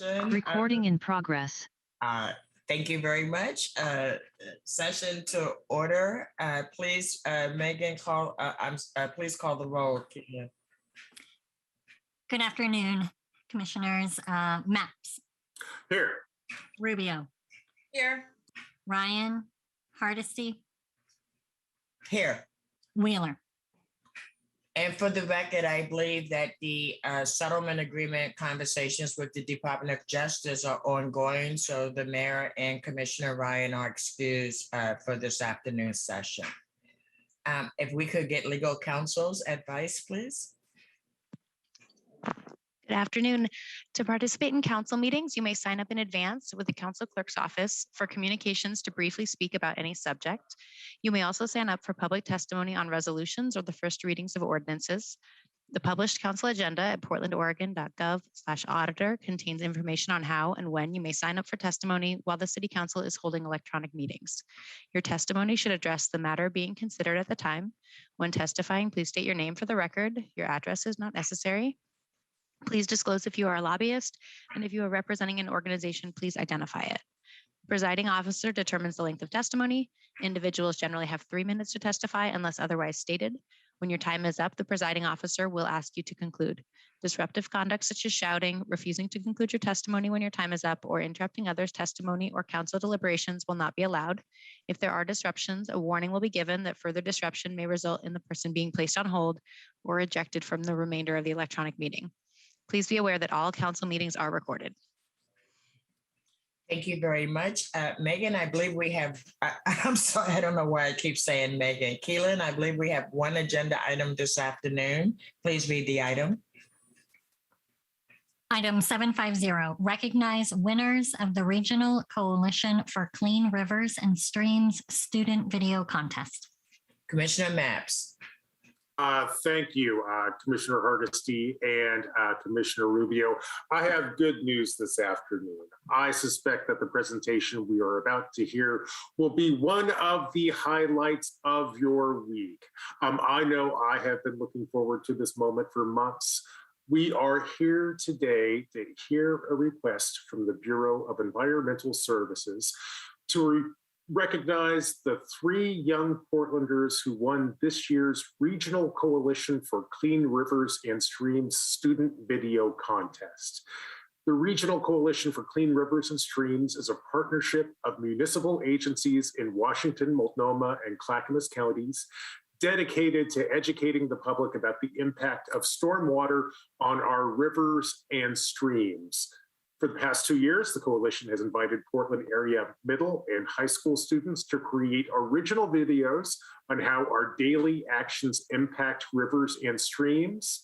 session. Recording in progress. Thank you very much. Session to order. Please, Megan, please call the roll. Good afternoon, commissioners. Maps. Here. Rubio. Here. Ryan. Hardesty. Here. Wheeler. And for the record, I believe that the settlement agreement conversations with the Department of Justice are ongoing. So the mayor and Commissioner Ryan are excused for this afternoon's session. If we could get legal counsel's advice, please. Good afternoon. To participate in council meetings, you may sign up in advance with the council clerk's office for communications to briefly speak about any subject. You may also sign up for public testimony on resolutions or the first readings of ordinances. The published council agenda at portlandoregon.gov/auditor contains information on how and when you may sign up for testimony while the city council is holding electronic meetings. Your testimony should address the matter being considered at the time. When testifying, please state your name for the record. Your address is not necessary. Please disclose if you are a lobbyist, and if you are representing an organization, please identify it. The presiding officer determines the length of testimony. Individuals generally have 3 minutes to testify unless otherwise stated. When your time is up, the presiding officer will ask you to conclude. Disruptive conduct such as shouting, refusing to conclude your testimony when your time is up, or interrupting others' testimony or council deliberations will not be allowed. If there are disruptions, a warning will be given that further disruption may result in the person being placed on hold or ejected from the remainder of the electronic meeting. Please be aware that all council meetings are recorded. Thank you very much. Megan, I believe we have, I'm sorry, I don't know why I keep saying Megan. Keelan, I believe we have one agenda item this afternoon. Please read the item. Item 750, recognize winners of the Regional Coalition for Clean Rivers and Streams Student Video Contest. Commissioner Mapps. Thank you, Commissioner Hardesty and Commissioner Rubio. I have good news this afternoon. I suspect that the presentation we are about to hear will be one of the highlights of your week. I know I have been looking forward to this moment for months. We are here today to hear a request from the Bureau of Environmental Services to recognize the 3 young Portlanders who won this year's Regional Coalition for Clean Rivers and Streams Student Video Contest. The Regional Coalition for Clean Rivers and Streams is a partnership of municipal agencies in Washington, Multnomah, and Clackamas counties dedicated to educating the public about the impact of stormwater on our rivers and streams. For the past 2 years, the coalition has invited Portland area middle and high school students to create original videos on how our daily actions impact rivers and streams.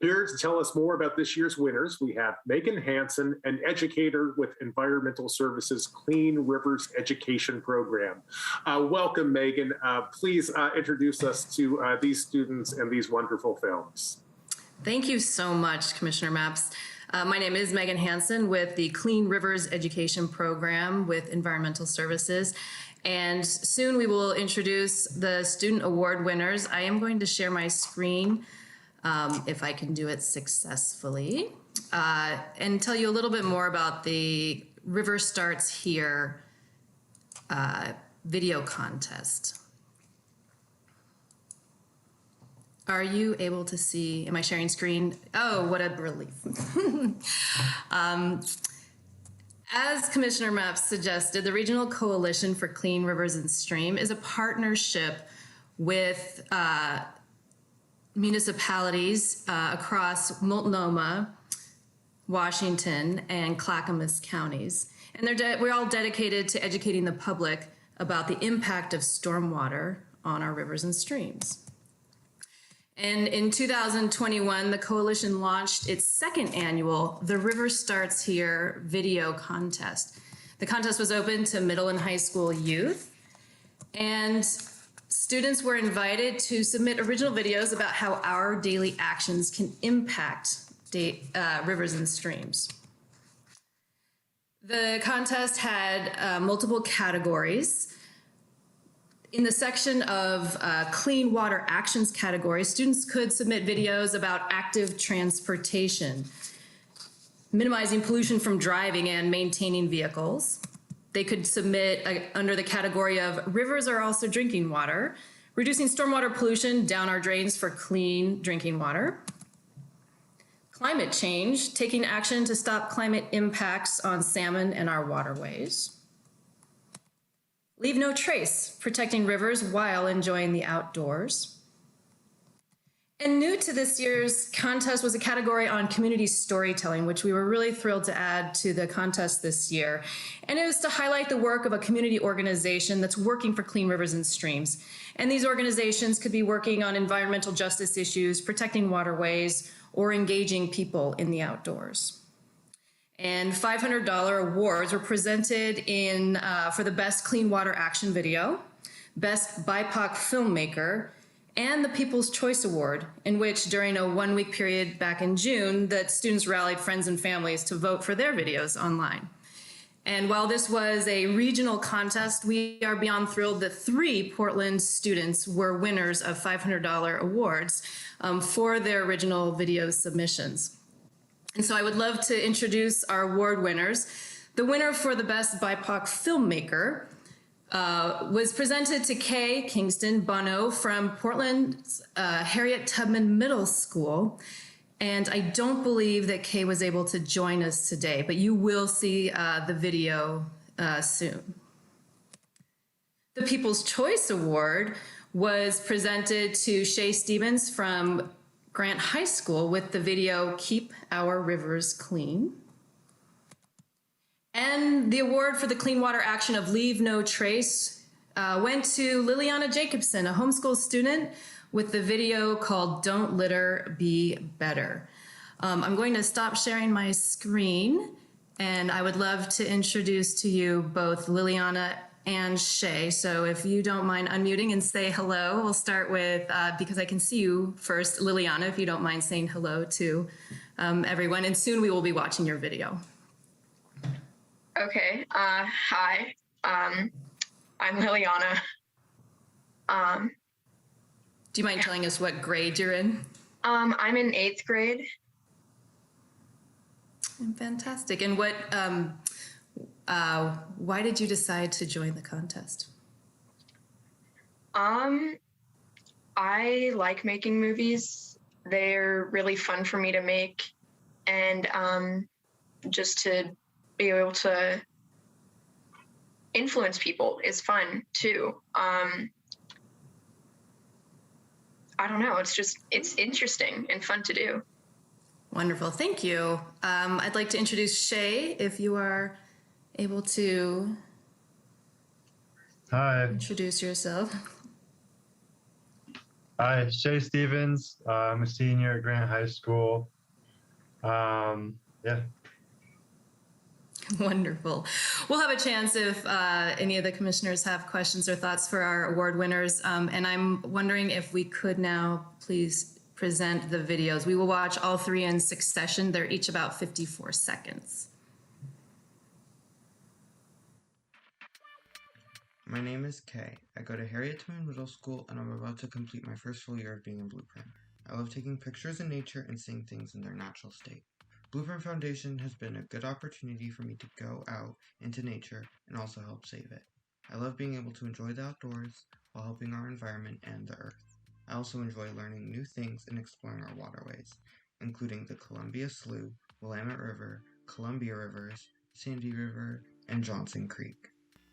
Here to tell us more about this year's winners, we have Megan Hansen, an educator with Environmental Services Clean Rivers Education Program. Welcome, Megan. Please introduce us to these students and these wonderful films. Thank you so much, Commissioner Mapps. My name is Megan Hansen with the Clean Rivers Education Program with Environmental Services. And soon we will introduce the student award winners. I am going to share my screen, if I can do it successfully, and tell you a little bit more about the River Starts Here video contest. Are you able to see, am I sharing screen? Oh, what a relief. As Commissioner Mapps suggested, the Regional Coalition for Clean Rivers and Stream is a partnership with municipalities across Multnomah, Washington, and Clackamas counties. And we're all dedicated to educating the public about the impact of stormwater on our rivers and streams. And in 2021, the coalition launched its second annual The River Starts Here video contest. The contest was open to middle and high school youth, and students were invited to submit original videos about how our daily actions can impact rivers and streams. The contest had multiple categories. In the section of clean water actions category, students could submit videos about active transportation. minimizing pollution from driving and maintaining vehicles. They could submit under the category of rivers are also drinking water, reducing stormwater pollution down our drains for clean drinking water. Climate change, taking action to stop climate impacts on salmon and our waterways. Leave no trace, protecting rivers while enjoying the outdoors. And new to this year's contest was a category on community storytelling, which we were really thrilled to add to the contest this year. And it was to highlight the work of a community organization that's working for clean rivers and streams. And these organizations could be working on environmental justice issues, protecting waterways, or engaging people in the outdoors. And $500 awards were presented in for the Best Clean Water Action Video, Best BIPOC Filmmaker, and the People's Choice Award, in which during a 1-week period back in June, that students rallied friends and families to vote for their videos online. And while this was a regional contest, we are beyond thrilled that 3 Portland students were winners of $500 awards for their original video submissions. And so I would love to introduce our award winners. The winner for the Best BIPOC Filmmaker was presented to Kay Kingston Bono from Portland's Harriet Tubman Middle School. And I don't believe that Kay was able to join us today, but you will see the video soon. The People's Choice Award was presented to Shay Stevens from Grant High School with the video Keep Our Rivers Clean. And the award for the clean water action of Leave No Trace went to Liliana Jacobson, a homeschool student, with the video called Don't Litter, Be Better. I'm going to stop sharing my screen, and I would love to introduce to you both Liliana and Shay. So if you don't mind unmuting and say hello, we'll start with, because I can see you first, Liliana, if you don't mind saying hello to everyone, and soon we will be watching your video. Okay, hi, I'm Liliana. Do you mind telling us what grade you're in? I'm in 8th grade. Fantastic. And what, why did you decide to join the contest? I like making movies. They're really fun for me to make, and just to be able to influence people is fun too. I don't know, it's interesting and fun to do. Wonderful, thank you. I'd like to introduce Shay, if you are able to introduce yourself. Hi, Shay Stevens. I'm a senior at Grant High School. Yeah. Wonderful. We'll have a chance if any of the commissioners have questions or thoughts for our award winners. And I'm wondering if we could now please present the videos. We will watch all 3 in succession. They're each about 54 seconds. My name is Kay. I go to Harriet Tubman Middle School, and I'm about to complete my first full year of being in Blueprint. I love taking pictures in nature and seeing things in their natural state. Blueprint Foundation has been a good opportunity for me to go out into nature and also help save it. I love being able to enjoy the outdoors while helping our environment and the earth. I also enjoy learning new things and exploring our waterways, including the Columbia Slough, Willamette River, Columbia Rivers, Sandy River, and Johnson Creek.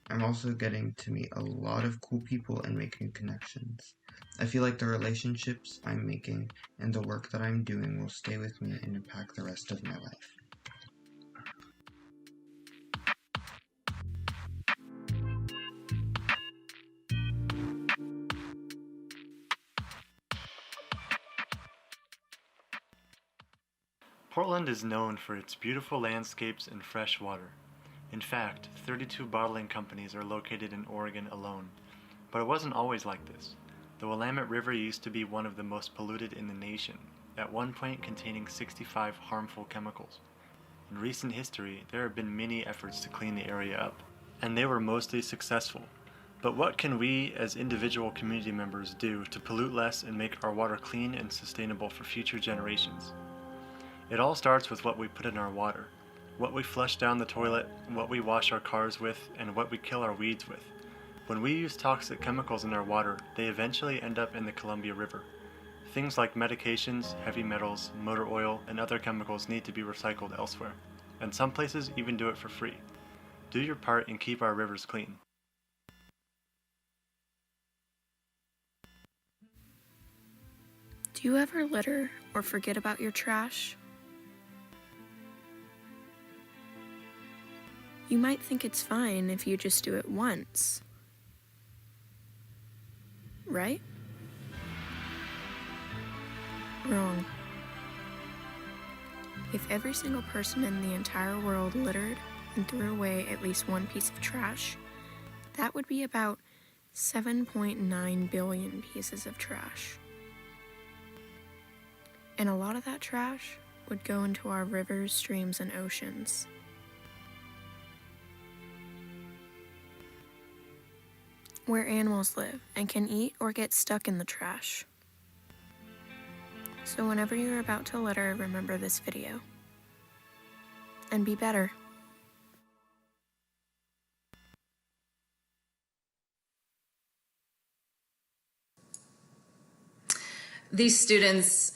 I'm also getting to meet a lot of cool people and make new connections. I feel like the relationships I'm making and the work that I'm doing will stay with me and impact the rest of my life. Portland is known for its beautiful landscapes and fresh water. In fact, 32 bottling companies are located in Oregon alone. But it wasn't always like this. The Willamette River used to be one of the most polluted in the nation, at one point containing 65 harmful chemicals. In recent history, there have been many efforts to clean the area up, and they were mostly successful. But what can we as individual community members do to pollute less and make our water clean and sustainable for future generations? It all starts with what we put in our water, what we flush down the toilet, what we wash our cars with, and what we kill our weeds with. When we use toxic chemicals in our water, they eventually end up in the Columbia River. Things like medications, heavy metals, motor oil, and other chemicals need to be recycled elsewhere, and some places even do it for free. Do your part and keep our rivers clean. Do you ever litter or forget about your trash? You might think it's fine if you just do it once, right? Wrong. If every single person in the entire world littered and threw away at least one piece of trash, that would be about 7.9 billion pieces of trash. And a lot of that trash would go into our rivers, streams, and oceans. Where animals live and can eat or get stuck in the trash. So whenever you're about to litter, remember this video. And be better. These students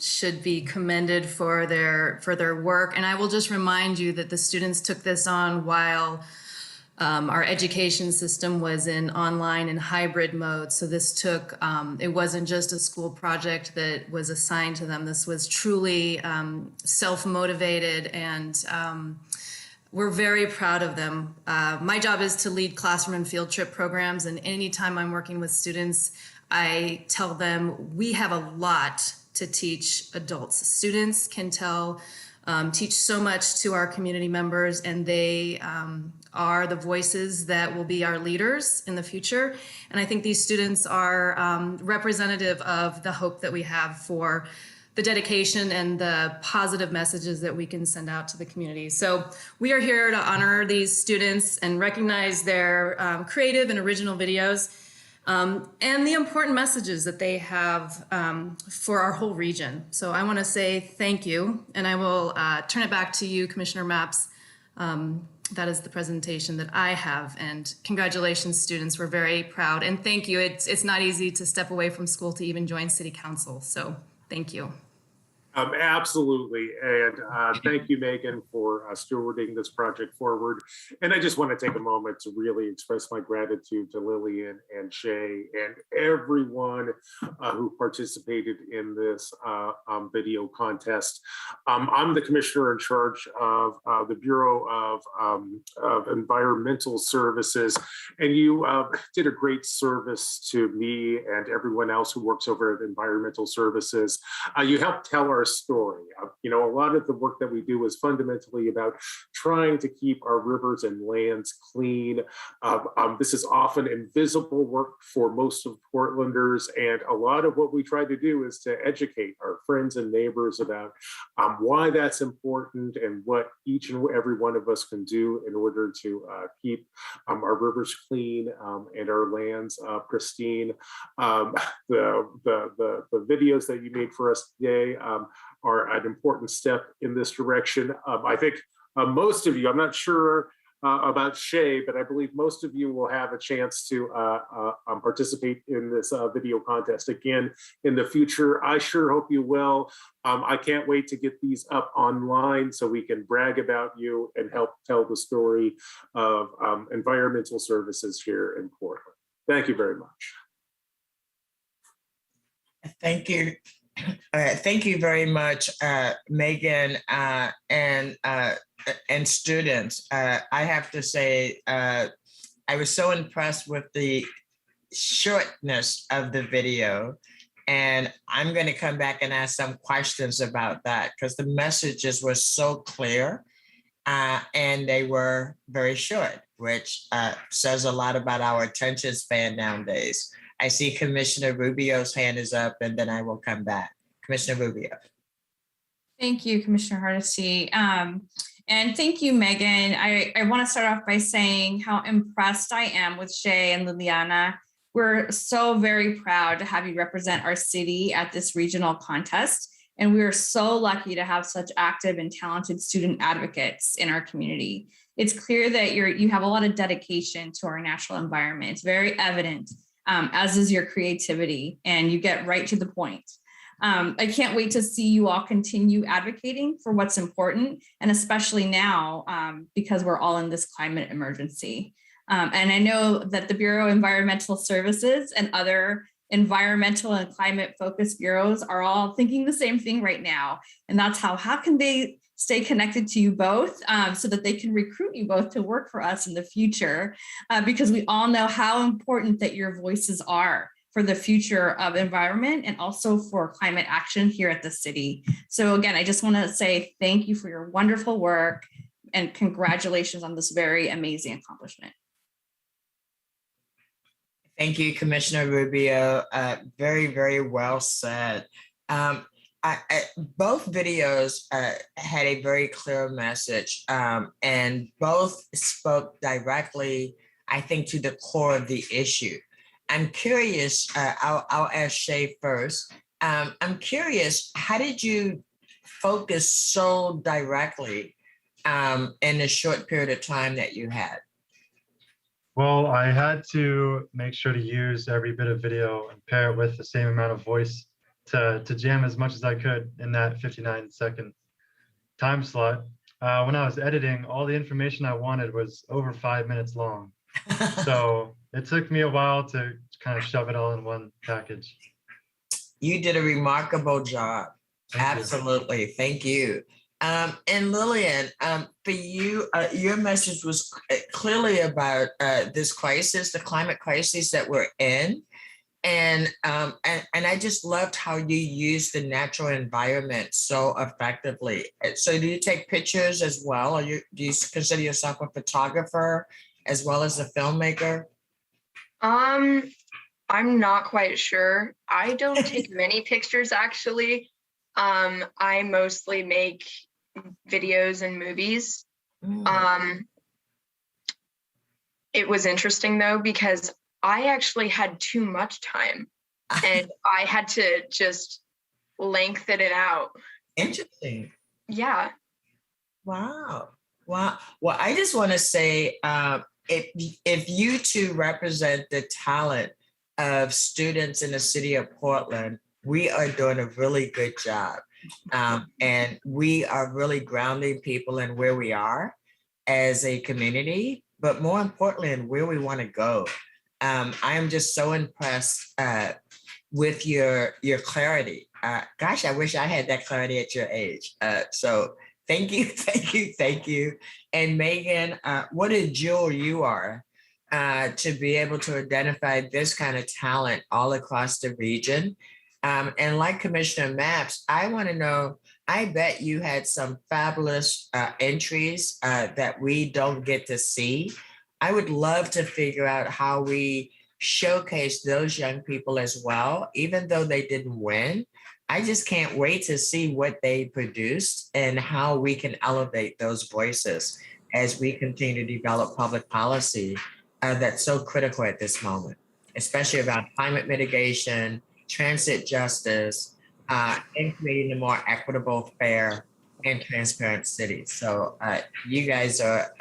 should be commended for their work, and I will just remind you that the students took this on while our education system was in online and hybrid mode. So this took, it wasn't just a school project that was assigned to them. This was truly self-motivated, and we're very proud of them. My job is to lead classroom and field trip programs, and anytime I'm working with students, I tell them we have a lot to teach adults. Students can teach so much to our community members, and they are the voices that will be our leaders in the future. And I think these students are representative of the hope that we have for the dedication and the positive messages that we can send out to the community. So we are here to honor these students and recognize their creative and original videos. And the important messages that they have for our whole region. So I want to say thank you, and I will turn it back to you, Commissioner Mapps. That is the presentation that I have, and congratulations, students. We're very proud, and thank you. It's not easy to step away from school to even join City Council, so thank you. Absolutely. And thank you, Megan, for stewarding this project forward. And I just want to take a moment to really express my gratitude to Lillian and Shay and everyone who participated in this video contest. I'm the commissioner in charge of the Bureau of Environmental Services, and you did a great service to me and everyone else who works over at Environmental Services. You helped tell our story. You know, a lot of the work that we do is fundamentally about trying to keep our rivers and lands clean. This is often invisible work for most of Portlanders, and a lot of what we try to do is to educate our friends and neighbors about why that's important and what each and every one of us can do in order to keep our rivers clean and our lands pristine. The videos that you made for us today are an important step in this direction. I think most of you, I'm not sure about Shay, but I believe most of you will have a chance to participate in this video contest again in the future. I sure hope you will. I can't wait to get these up online so we can brag about you and help tell the story of environmental services here in Portland. Thank you very much. Thank you. Thank you very much, Megan, and students. I have to say, I was so impressed with the shortness of the video, and I'm going to come back and ask some questions about that because the messages were so clear and they were very short, which says a lot about our attention span nowadays. I see Commissioner Rubio's hand is up, and then I will come back. Commissioner Rubio. Thank you, Commissioner Hardesty. And thank you, Megan. I want to start off by saying how impressed I am with Shay and Liliana. We're so very proud to have you represent our city at this regional contest. And we are so lucky to have such active and talented student advocates in our community. It's clear that you have a lot of dedication to our natural environment. It's very evident, as is your creativity, and you get right to the point. I can't wait to see you all continue advocating for what's important, and especially now because we're all in this climate emergency. And I know that the Bureau of Environmental Services and other environmental and climate focused bureaus are all thinking the same thing right now. And that's how can they stay connected to you both so that they can recruit you both to work for us in the future, because we all know how important that your voices are for the future of environment and also for climate action here at the city. So again, I just want to say thank you for your wonderful work and congratulations on this very amazing accomplishment. Thank you, Commissioner Rubio. Very, very well said. Both videos had a very clear message, and both spoke directly, I think, to the core of the issue. I'm curious, I'll ask Shay first. I'm curious, how did you focus so directly in the short period of time that you had? Well, I had to make sure to use every bit of video and pair it with the same amount of voice to jam as much as I could in that 59-second time slot. When I was editing, all the information I wanted was over 5 minutes long. So it took me a while to kind of shove it all in one package. You did a remarkable job. Absolutely. Thank you. And Lillian, for you, your message was clearly about this crisis, the climate crisis that we're in. And I just loved how you used the natural environment so effectively. So do you take pictures as well? Or do you consider yourself a photographer as well as a filmmaker? I'm not quite sure. I don't take many pictures, actually. I mostly make videos and movies. It was interesting though, because I actually had too much time and I had to just lengthen it out. Interesting. Yeah. Wow. Well, I just want to say, if you two represent the talent of students in the city of Portland, we are doing a really good job. And we are really grounding people in where we are as a community, but more importantly, in where we want to go. I am just so impressed with your clarity. Gosh, I wish I had that clarity at your age. So thank you, thank you, thank you. And Megan, what a jewel you are to be able to identify this kind of talent all across the region. And like Commissioner Maps, I want to know, I bet you had some fabulous entries that we don't get to see. I would love to figure out how we showcase those young people as well, even though they didn't win. I just can't wait to see what they produced and how we can elevate those voices as we continue to develop public policy that's so critical at this moment, especially about climate mitigation, transit justice, and creating a more equitable, fair, and transparent city. So you guys are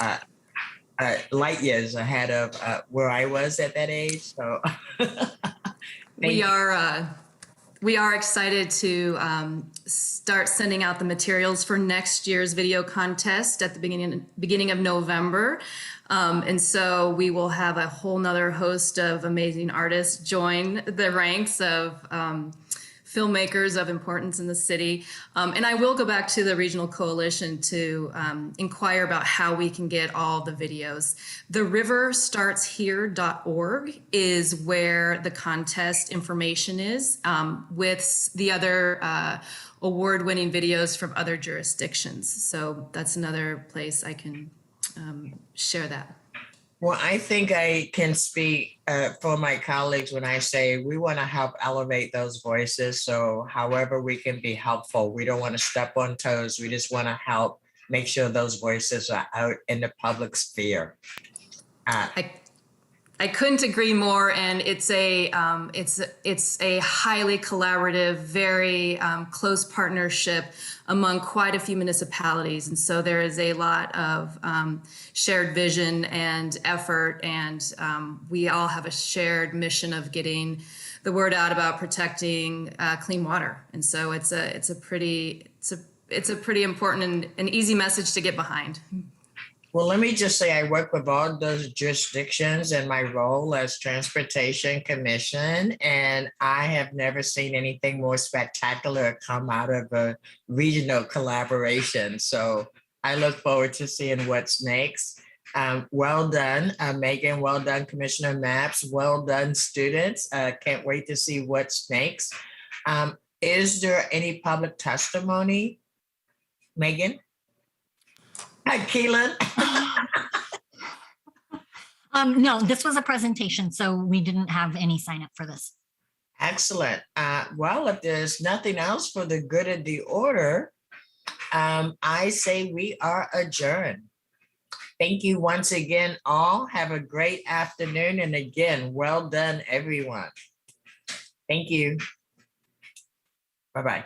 light years ahead of where I was at that age. So we are excited to start sending out the materials for next year's video contest at the beginning of November. And so we will have a whole nother host of amazing artists join the ranks of filmmakers of importance in the city. And I will go back to the regional coalition to inquire about how we can get all the videos. The riverstartshere.org is where the contest information is, with the other award-winning videos from other jurisdictions. So that's another place I can share that. Well, I think I can speak for my colleagues when I say we want to help elevate those voices. So however we can be helpful, we don't want to step on toes. We just want to help make sure those voices are out in the public sphere. I I couldn't agree more, and it's a highly collaborative, very close partnership among quite a few municipalities, and so there is a lot of shared vision and effort, and we all have a shared mission of getting the word out about protecting clean water, and so it's a pretty important and easy message to get behind. Well, let me just say I work with all those jurisdictions in my role as Transportation Commission, and I have never seen anything more spectacular come out of a regional collaboration. So I look forward to seeing what's next. Well done, Megan. Well done, Commissioner Mapps. Well done, students. Can't wait to see what's next. Is there any public testimony, Megan? Hi, Keelan. No, this was a presentation, so we didn't have any sign up for this. Excellent. Well, if there's nothing else for the good of the order, I say we are adjourned. Thank you once again, all. Have a great afternoon. And again, well done, everyone. Thank you. Bye-bye.